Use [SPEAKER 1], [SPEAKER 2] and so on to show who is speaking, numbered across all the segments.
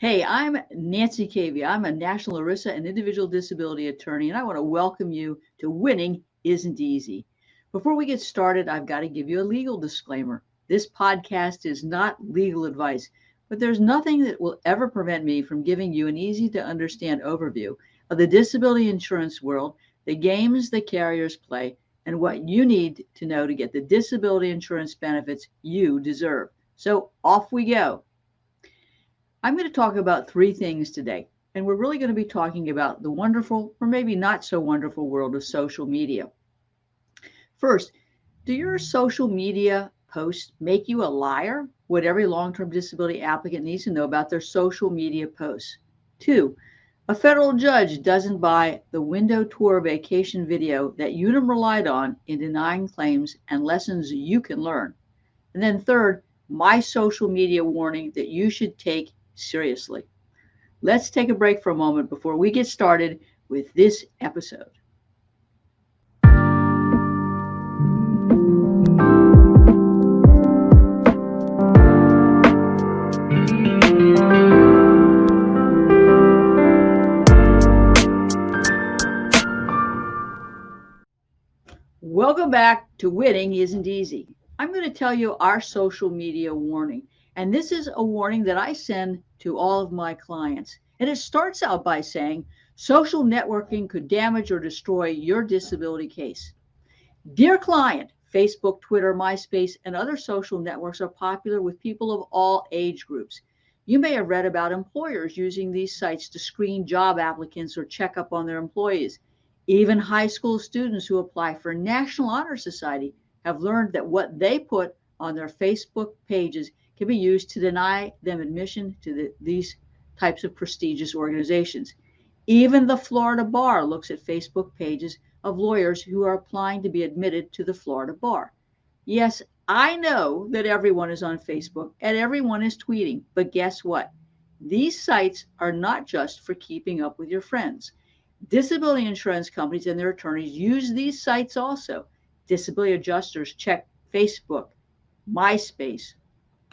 [SPEAKER 1] Hey, I'm Nancy Cavey. I'm a national ERISA and individual disability attorney, and I want to welcome you to Winning Isn't Easy. Before we get started, I've got to give you a legal disclaimer. This podcast is not legal advice, but there's nothing that will ever prevent me from giving you an easy to understand overview of the disability insurance world, the games the carriers play, and what you need to know to get the disability insurance benefits you deserve. So off we go. I'm going to talk about three things today, and we're really going to be talking about the wonderful, or maybe not so wonderful, world of social media. First, do your social media posts make you a liar? What every long-term disability applicant needs to know about their social media posts. Two, a federal judge doesn't buy the window tour vacation video that Unum relied on in denying claims and lessons you can learn. And then third, my social media warning that you should take seriously. Let's take a break for a moment before we get started with this episode. Welcome back to Winning Isn't Easy. I'm going to tell you our social media warning. And this is a warning that I send to all of my clients. And it starts out by saying social networking could damage or destroy your disability case. Dear client, Facebook, Twitter, MySpace, and other social networks are popular with people of all age groups. You may have read about employers using these sites to screen job applicants or check up on their employees. Even high school students who apply for National Honor Society have learned that what they put on their Facebook pages can be used to deny them admission to these types of prestigious organizations. Even the Florida Bar looks at Facebook pages of lawyers who are applying to be admitted to the Florida Bar. Yes, I know that everyone is on Facebook and everyone is tweeting, but guess what? These sites are not just for keeping up with your friends. Disability insurance companies and their attorneys use these sites also. Disability adjusters check Facebook, MySpace,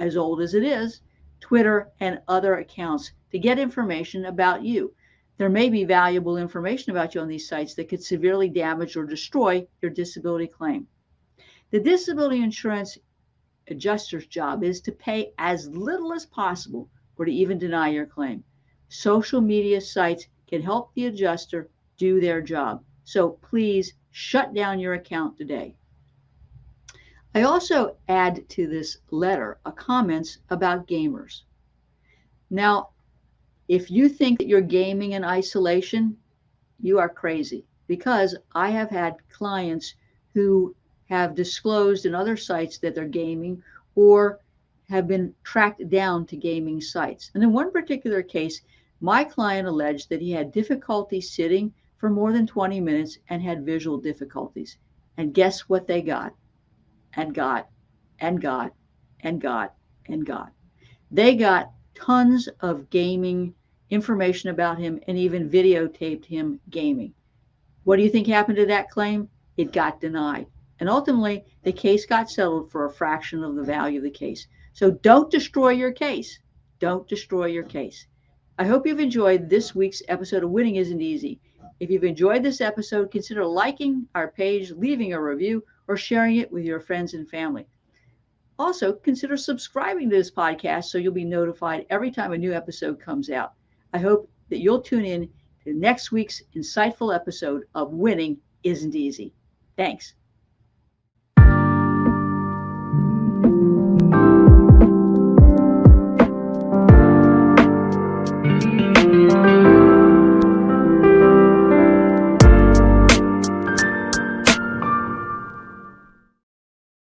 [SPEAKER 1] as old as it is, Twitter, and other accounts to get information about you. There may be valuable information about you on these sites that could severely damage or destroy your disability claim. The disability insurance adjuster's job is to pay as little as possible or to even deny your claim. Social media sites can help the adjuster do their job. So please shut down your account today. I also add to this letter a comments about gamers. Now, if you think that you're gaming in isolation, you are crazy, because I have had clients who have disclosed in other sites that they're gaming or have been tracked down to gaming sites. And in one particular case, my client alleged that he had difficulty sitting for more than 20 minutes and had visual difficulties. And guess what they got? And got, and got, and got, and got. They got tons of gaming information about him and even videotaped him gaming. What do you think happened to that claim? It got denied. And ultimately, the case got settled for a fraction of the value of the case. So don't destroy your case. Don't destroy your case. I hope you've enjoyed this week's episode of Winning Isn't Easy. If you've enjoyed this episode, consider liking our page, leaving a review, or sharing it with your friends and family. Also, consider subscribing to this podcast so you'll be notified every time a new episode comes out. I hope that you'll tune in to next week's insightful episode of Winning Isn't Easy. Thanks.